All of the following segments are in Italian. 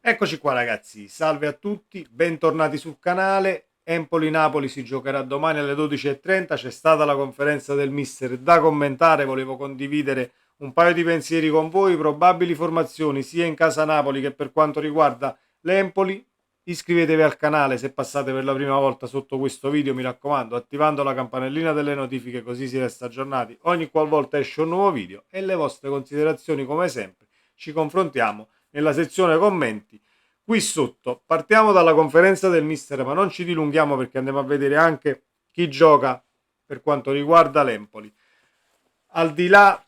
Eccoci qua ragazzi, salve a tutti, bentornati sul canale. Empoli-Napoli si giocherà domani alle 12:30, c'è stata la conferenza del mister da commentare, volevo condividere un paio di pensieri con voi, probabili formazioni sia in casa Napoli che per quanto riguarda l'Empoli. Iscrivetevi al canale se passate per la prima volta sotto questo video, mi raccomando, attivando la campanellina delle notifiche così si resta aggiornati ogni qualvolta esce un nuovo video e le vostre considerazioni come sempre ci confrontiamo nella sezione commenti qui sotto. Partiamo dalla conferenza del mister, ma non ci dilunghiamo perché andiamo a vedere anche chi gioca per quanto riguarda l'Empoli. Al di là,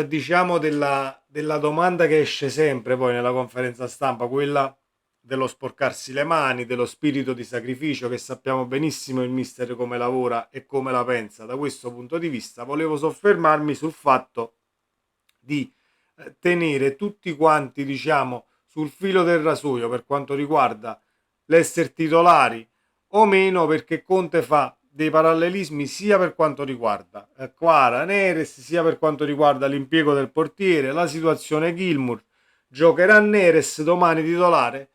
diciamo, della domanda che esce sempre poi nella conferenza stampa, quella dello sporcarsi le mani, dello spirito di sacrificio, che sappiamo benissimo il mister come lavora e come la pensa da questo punto di vista, volevo soffermarmi sul fatto di tenere tutti quanti, diciamo, sul filo del rasoio per quanto riguarda l'essere titolari o meno, perché Conte fa dei parallelismi sia per quanto riguarda Quara, Neres, sia per quanto riguarda l'impiego del portiere, la situazione Gilmour. Giocherà Neres domani titolare?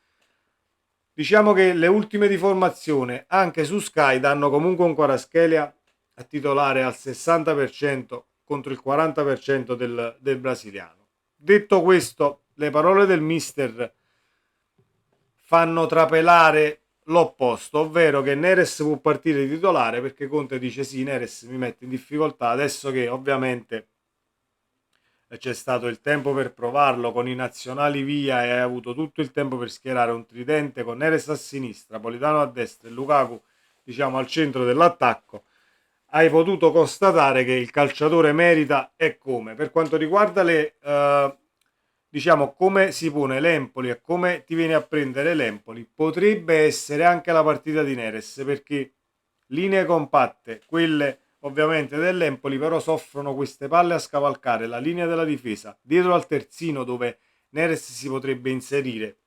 Diciamo che le ultime di formazione anche su Sky danno comunque un Kvaratskhelia a titolare al 60% contro il 40% del brasiliano. Detto questo, le parole del mister fanno trapelare l'opposto, ovvero che Neres può partire titolare perché Conte dice sì, Neres mi mette in difficoltà, adesso che ovviamente c'è stato il tempo per provarlo con i nazionali via e hai avuto tutto il tempo per schierare un tridente con Neres a sinistra, Politano a destra e Lukaku diciamo al centro dell'attacco, hai potuto constatare che il calciatore merita e come. Per quanto riguarda le diciamo come si pone l'Empoli e come ti viene a prendere l'Empoli, potrebbe essere anche la partita di Neres, perché linee compatte, quelle ovviamente dell'Empoli, però soffrono queste palle a scavalcare la linea della difesa dietro al terzino dove Neres si potrebbe inserire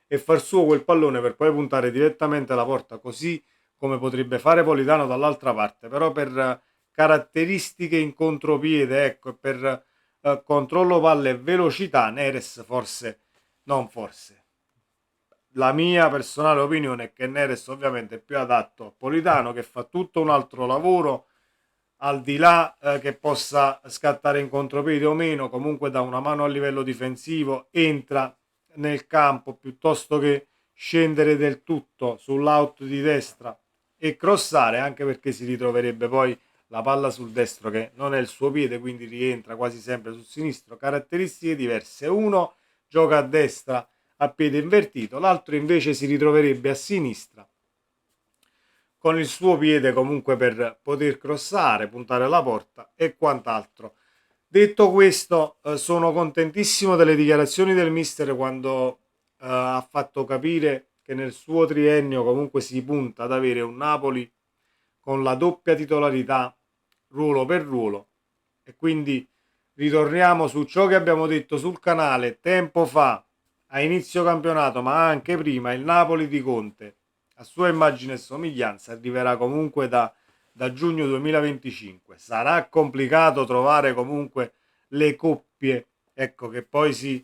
e far suo quel pallone per poi puntare direttamente alla porta, così come potrebbe fare Politano dall'altra parte, però per caratteristiche in contropiede, ecco, e per controllo palle e velocità, Neres forse, non forse, la mia personale opinione è che Neres ovviamente è più adatto a Politano, che fa tutto un altro lavoro, al di là che possa scattare in contropiede o meno, comunque dà una mano a livello difensivo, entra nel campo piuttosto che scendere del tutto sull'out di destra e crossare, anche perché si ritroverebbe poi la palla sul destro che non è il suo piede, quindi rientra quasi sempre sul sinistro. Caratteristiche diverse: uno gioca a destra a piede invertito, l'altro invece si ritroverebbe a sinistra con il suo piede comunque per poter crossare, puntare alla porta e quant'altro. Detto questo, sono contentissimo delle dichiarazioni del mister quando ha fatto capire che nel suo triennio comunque si punta ad avere un Napoli con la doppia titolarità ruolo per ruolo, e quindi ritorniamo su ciò che abbiamo detto sul canale tempo fa, a inizio campionato, ma anche prima: il Napoli di Conte a sua immagine e somiglianza arriverà comunque da giugno 2025. Sarà complicato trovare comunque le coppie, ecco, che poi si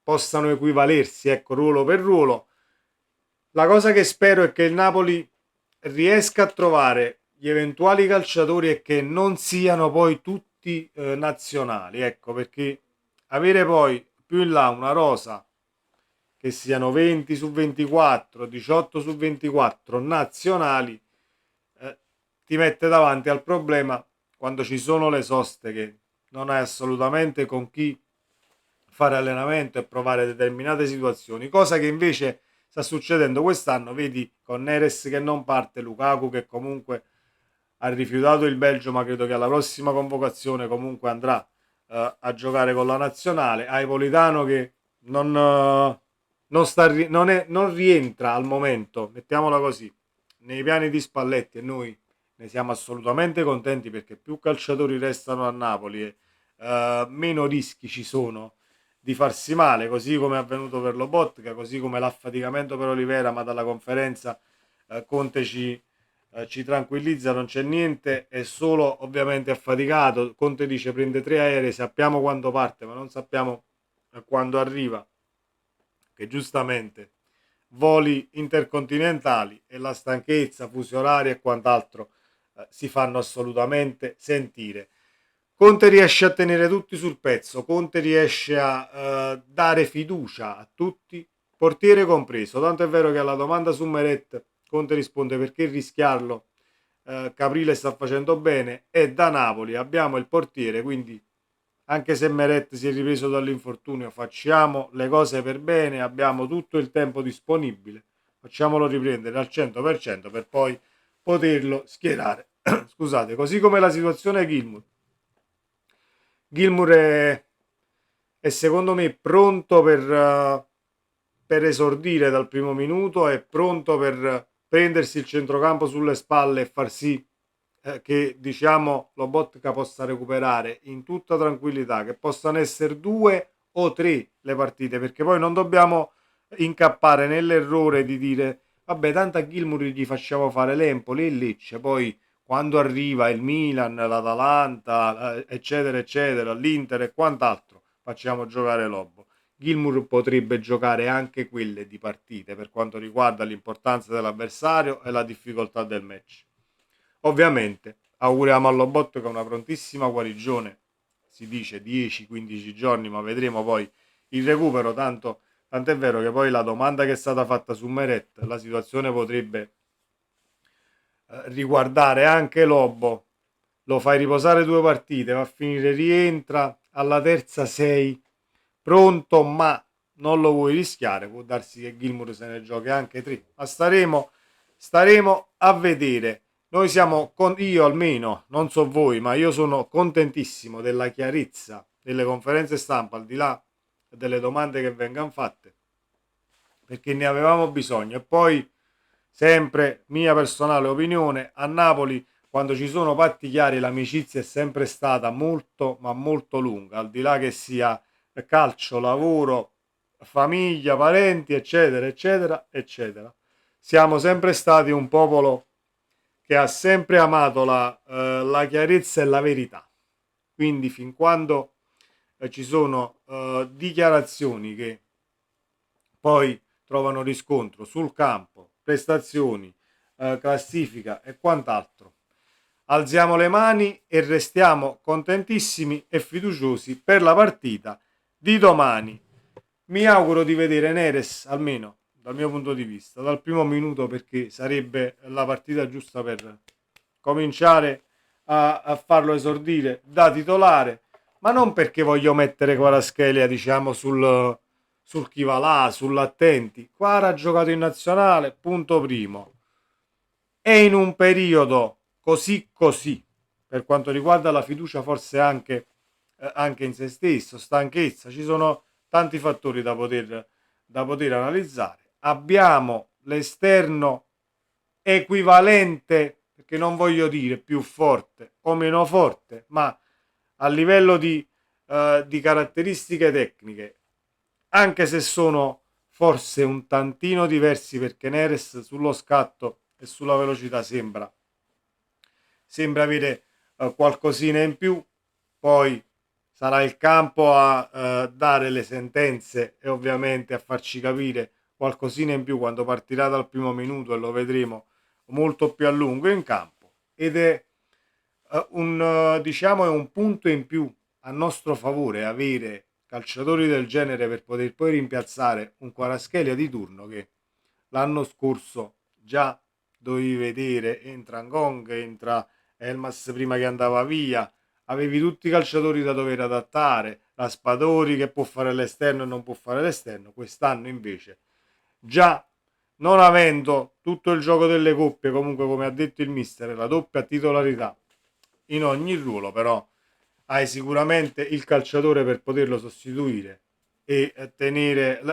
possano equivalersi, ecco, ruolo per ruolo. La cosa che spero è che il Napoli riesca a trovare gli eventuali calciatori e che non siano poi tutti nazionali, ecco, perché avere poi più in là una rosa che siano 20 su 24, 18 su 24 nazionali, eh, ti mette davanti al problema quando ci sono le soste che non hai assolutamente con chi fare allenamento e provare determinate situazioni, cosa che invece sta succedendo quest'anno. Vedi con Neres che non parte, Lukaku che comunque ha rifiutato il Belgio, ma credo che alla prossima convocazione comunque andrà a giocare con la nazionale. Hai Politano che non rientra al momento, mettiamola così, nei piani di Spalletti, e noi ne siamo assolutamente contenti perché più calciatori restano a Napoli e meno rischi ci sono di farsi male, così come è avvenuto per Lobotka, così come l'affaticamento per Olivera, ma dalla conferenza Conte ci tranquillizza, non c'è niente, è solo ovviamente affaticato. Conte dice prende 3 aerei, sappiamo quando parte, ma non sappiamo quando arriva. che giustamente voli intercontinentali e la stanchezza, fusi orari e quant'altro si fanno assolutamente sentire. Conte riesce a tenere tutti sul pezzo, Conte riesce a dare fiducia a tutti, portiere compreso, tanto è vero che alla domanda su Meret Conte risponde perché rischiarlo, Caprile sta facendo bene e da Napoli abbiamo il portiere, quindi anche se Meret si è ripreso dall'infortunio facciamo le cose per bene, abbiamo tutto il tempo disponibile, facciamolo riprendere al 100% per poi poterlo schierare. Scusate, così come la situazione Gilmour. Gilmour è secondo me pronto per esordire dal primo minuto, è pronto per prendersi il centrocampo sulle spalle e far sì che diciamo Lobotka possa recuperare in tutta tranquillità, che possano essere 2 o 3 le partite, perché poi non dobbiamo incappare nell'errore di dire vabbè tanto a Gilmour gli facciamo fare l'Empoli e il Lecce, poi quando arriva il Milan, l'Atalanta, eccetera, eccetera, l'Inter e quant'altro, facciamo giocare Lobo. Gilmour potrebbe giocare anche quelle di partite per quanto riguarda l'importanza dell'avversario e la difficoltà del match. Ovviamente auguriamo a Lobotka una prontissima guarigione, si dice 10-15 giorni, ma vedremo poi il recupero, tant'è vero che poi la domanda che è stata fatta su Meret, la situazione potrebbe riguardare anche Lobo, lo fai riposare 2 partite, va a finire, rientra alla terza, sei pronto, ma non lo vuoi rischiare, può darsi che Gilmour se ne giochi anche 3, ma staremo a vedere. Noi siamo, io almeno, non so voi, ma io sono contentissimo della chiarezza delle conferenze stampa, al di là delle domande che vengano fatte, perché ne avevamo bisogno. E poi, sempre mia personale opinione, a Napoli quando ci sono patti chiari l'amicizia è sempre stata molto ma molto lunga, al di là che sia calcio, lavoro, famiglia, parenti, eccetera, eccetera, eccetera. Siamo sempre stati un popolo che ha sempre amato la chiarezza e la verità. Quindi fin quando ci sono dichiarazioni che poi trovano riscontro sul campo, prestazioni, classifica e quant'altro, alziamo le mani e restiamo contentissimi e fiduciosi per la partita di domani. Mi auguro di vedere Neres, almeno dal mio punto di vista, dal primo minuto, perché sarebbe la partita giusta per cominciare a farlo esordire da titolare, ma non perché voglio mettere Kvaratskhelia, diciamo, sul chi va là, sull'attenti. Quara ha giocato in nazionale, punto primo. E in un periodo così così, per quanto riguarda la fiducia, forse anche in se stesso, stanchezza, ci sono tanti fattori da poter analizzare. Abbiamo l'esterno equivalente, perché non voglio dire più forte o meno forte, ma a livello di caratteristiche tecniche, anche se sono forse un tantino diversi, perché Neres sullo scatto e sulla velocità sembra avere qualcosina in più, poi sarà il campo a dare le sentenze e ovviamente a farci capire qualcosina in più quando partirà dal primo minuto, e lo vedremo molto più a lungo in campo, ed è diciamo è un punto in più a nostro favore avere calciatori del genere per poter poi rimpiazzare un Kvaratskhelia di turno che l'anno scorso già dovevi vedere, entra Ngong, entra Elmas prima che andava via, avevi tutti i calciatori da dover adattare, Raspadori che può fare l'esterno e non può fare l'esterno. Quest'anno invece, già non avendo tutto il gioco delle coppie, comunque come ha detto il mister, la doppia titolarità in ogni ruolo, però hai sicuramente il calciatore per poterlo sostituire e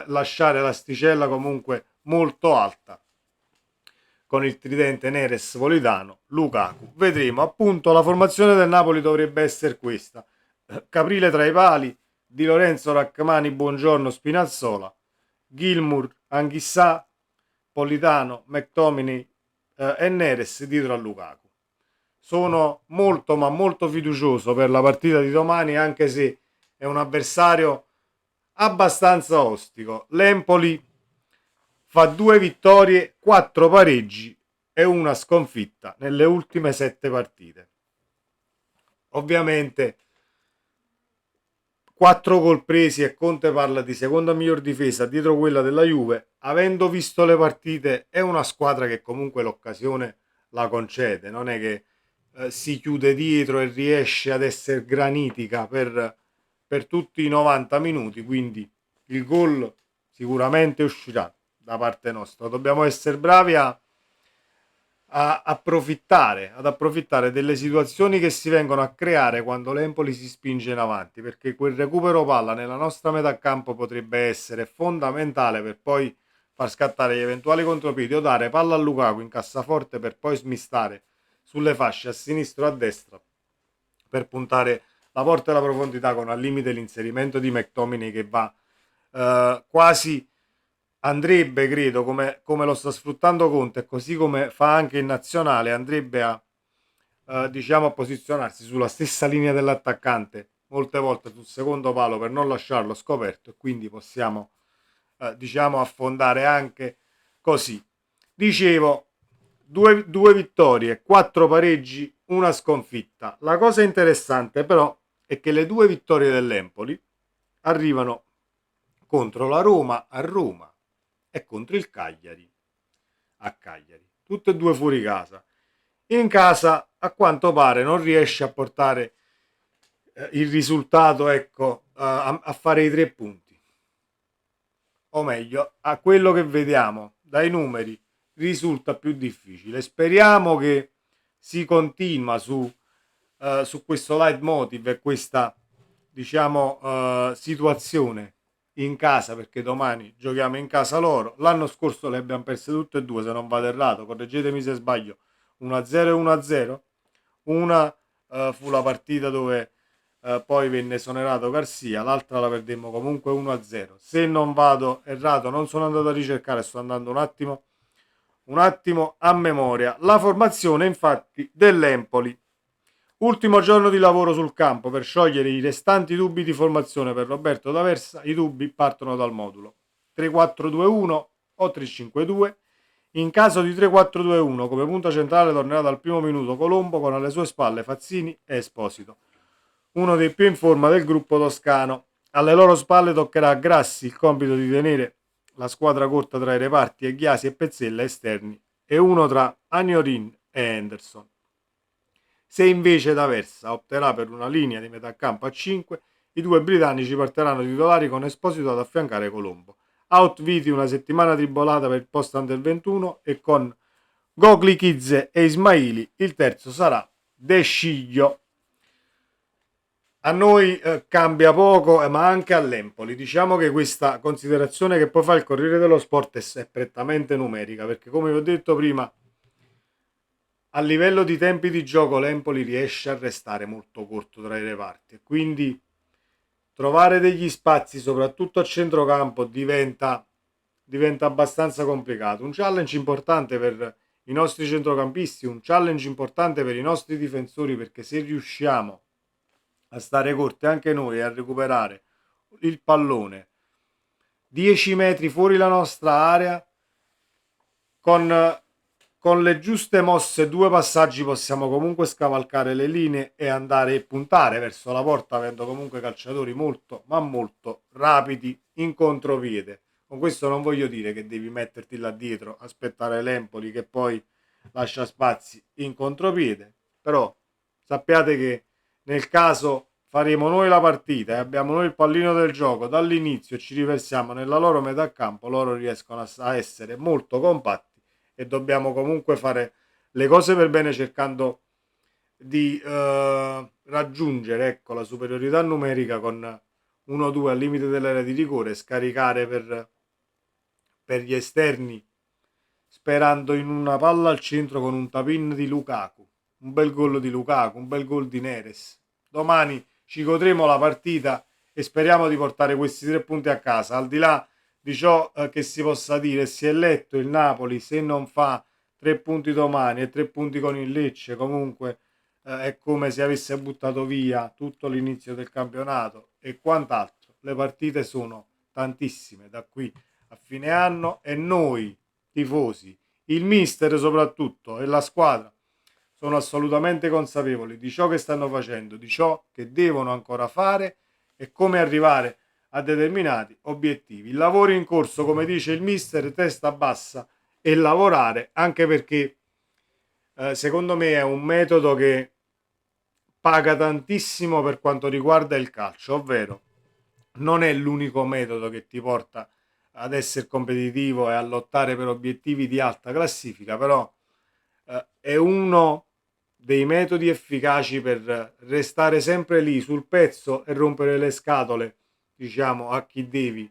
lasciare l'asticella comunque molto alta con il tridente Neres, Politano, Lukaku. Vedremo, appunto, la formazione del Napoli dovrebbe essere questa: Caprile tra i pali, Di Lorenzo, Rachmani, Buongiorno, Spinazzola, Gilmour, Anghissà, Politano, McTominay e Neres dietro a Lukaku. Sono molto ma molto fiducioso per la partita di domani, anche se è un avversario abbastanza ostico. L'Empoli fa 2 vittorie, 4 pareggi e una sconfitta nelle ultime 7 partite. Ovviamente 4 gol presi e Conte parla di seconda miglior difesa dietro quella della Juve. Avendo visto le partite, è una squadra che comunque l'occasione la concede, non è che si chiude dietro e riesce ad essere granitica per tutti i 90 minuti, quindi il gol sicuramente uscirà da parte nostra. Dobbiamo essere bravi ad approfittare delle situazioni che si vengono a creare quando l'Empoli si spinge in avanti, perché quel recupero palla nella nostra metà campo potrebbe essere fondamentale per poi far scattare gli eventuali contropiedi o dare palla a Lukaku in cassaforte per poi smistare sulle fasce a sinistra o a destra per puntare la porta e la profondità, con al limite l'inserimento di McTominay che va quasi andrebbe, credo, come lo sta sfruttando Conte, così come fa anche in nazionale, andrebbe diciamo, a posizionarsi sulla stessa linea dell'attaccante, molte volte sul secondo palo per non lasciarlo scoperto, e quindi possiamo diciamo affondare anche così. Dicevo, due vittorie, 4 pareggi, una sconfitta. La cosa interessante però è che le 2 vittorie dell'Empoli arrivano contro la Roma a Roma e contro il Cagliari a Cagliari, tutte e due fuori casa. In casa a quanto pare non riesce a portare il risultato, ecco, a fare i 3 punti, o meglio a quello che vediamo dai numeri risulta più difficile. Speriamo che si continua su questo leitmotiv e questa diciamo situazione in casa, perché domani giochiamo in casa loro. L'anno scorso le abbiamo perse tutte e due, se non vado errato, correggetemi se sbaglio, 1-0 e 1-0. Una fu la partita dove poi venne esonerato Garcia, l'altra la perdemmo comunque 1-0. Se non vado errato, non sono andato a ricercare, sto andando un attimo a memoria. La formazione infatti dell'Empoli. Ultimo giorno di lavoro sul campo per sciogliere i restanti dubbi di formazione per Roberto D'Aversa. I dubbi partono dal modulo 3-4-2-1 o 3-5-2. In caso di 3-4-2-1 come punta centrale tornerà dal primo minuto Colombo, con alle sue spalle Fazzini e Esposito, uno dei più in forma del gruppo toscano. Alle loro spalle toccherà a Grassi il compito di tenere la squadra corta tra i reparti e Ghiasi e Pezzella esterni, e uno tra Agnorin e Henderson. Se invece D'Aversa opterà per una linea di metà campo a 5, i due britannici partiranno titolari con Esposito ad affiancare Colombo. Out Viti una settimana tribolata per il post under 21 e con Gogli, Kizze e Ismaili il terzo sarà De Sciglio. A noi cambia poco, ma anche all'Empoli. Diciamo che questa considerazione che poi fa il Corriere dello Sport è prettamente numerica, perché come vi ho detto prima, a livello di tempi di gioco l'Empoli riesce a restare molto corto tra i reparti, e quindi trovare degli spazi soprattutto a centrocampo diventa abbastanza complicato. Un challenge importante per i nostri centrocampisti, un challenge importante per i nostri difensori, perché se riusciamo a stare corti anche noi e a recuperare il pallone 10 metri fuori la nostra area, con le giuste mosse, 2 passaggi, possiamo comunque scavalcare le linee e andare e puntare verso la porta, avendo comunque calciatori molto ma molto rapidi in contropiede. Con questo non voglio dire che devi metterti là dietro, aspettare l'Empoli che poi lascia spazi in contropiede, però sappiate che nel caso faremo noi la partita e abbiamo noi il pallino del gioco dall'inizio e ci riversiamo nella loro metà campo, loro riescono a essere molto compatti, e dobbiamo comunque fare le cose per bene, cercando di raggiungere, ecco, la superiorità numerica con 1-2 al limite dell'area di rigore, scaricare per gli esterni, sperando in una palla al centro con un tapin di Lukaku, un bel gol di Lukaku, un bel gol di Neres. Domani ci godremo la partita e speriamo di portare questi 3 punti a casa. Al di là di ciò che si possa dire, si è letto il Napoli, se non fa 3 punti domani e 3 punti con il Lecce, comunque è come se avesse buttato via tutto l'inizio del campionato e quant'altro. Le partite sono tantissime da qui a fine anno, e noi tifosi, il mister soprattutto e la squadra sono assolutamente consapevoli di ciò che stanno facendo, di ciò che devono ancora fare e come arrivare a determinati obiettivi. Il lavoro in corso, come dice il mister, testa bassa e lavorare, anche perché secondo me è un metodo che paga tantissimo per quanto riguarda il calcio, ovvero non è l'unico metodo che ti porta ad essere competitivo e a lottare per obiettivi di alta classifica, però è uno dei metodi efficaci per restare sempre lì sul pezzo e rompere le scatole, diciamo, a chi devi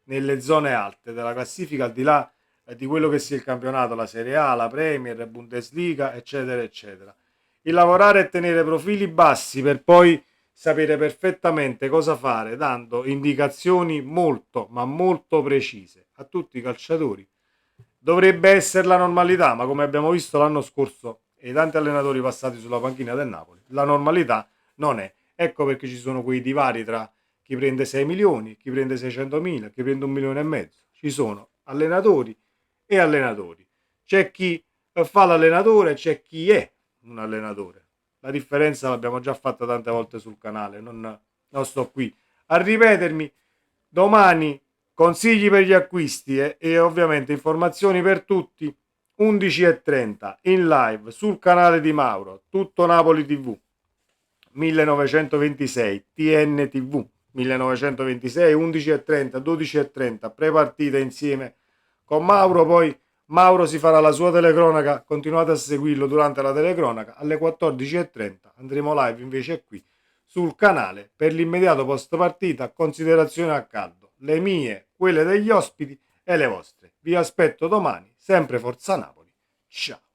nelle zone alte della classifica, al di là di quello che sia il campionato, la Serie A, la Premier, Bundesliga, eccetera, eccetera. Il lavorare e tenere profili bassi per poi sapere perfettamente cosa fare, dando indicazioni molto, ma molto precise a tutti i calciatori. Dovrebbe essere la normalità, ma come abbiamo visto l'anno scorso e i tanti allenatori passati sulla panchina del Napoli, la normalità non è. Ecco perché ci sono quei divari tra chi prende 6 milioni, chi prende 600.000, chi prende 1,5 milioni. Ci sono allenatori e allenatori. C'è chi fa l'allenatore, c'è chi è un allenatore. La differenza l'abbiamo già fatta tante volte sul canale, non sto qui a ripetermi. Domani consigli per gli acquisti e ovviamente informazioni per tutti. 11:30 in live sul canale di Mauro, Tutto Napoli TV 1926 TNTV 1926 11:30 12:30 prepartita insieme con Mauro. Poi Mauro si farà la sua telecronaca, continuate a seguirlo durante la telecronaca. Alle 14:30 andremo live invece qui sul canale per l'immediato post partita, considerazioni a caldo, le mie, quelle degli ospiti e le vostre. Vi aspetto domani, sempre Forza Napoli. Ciao.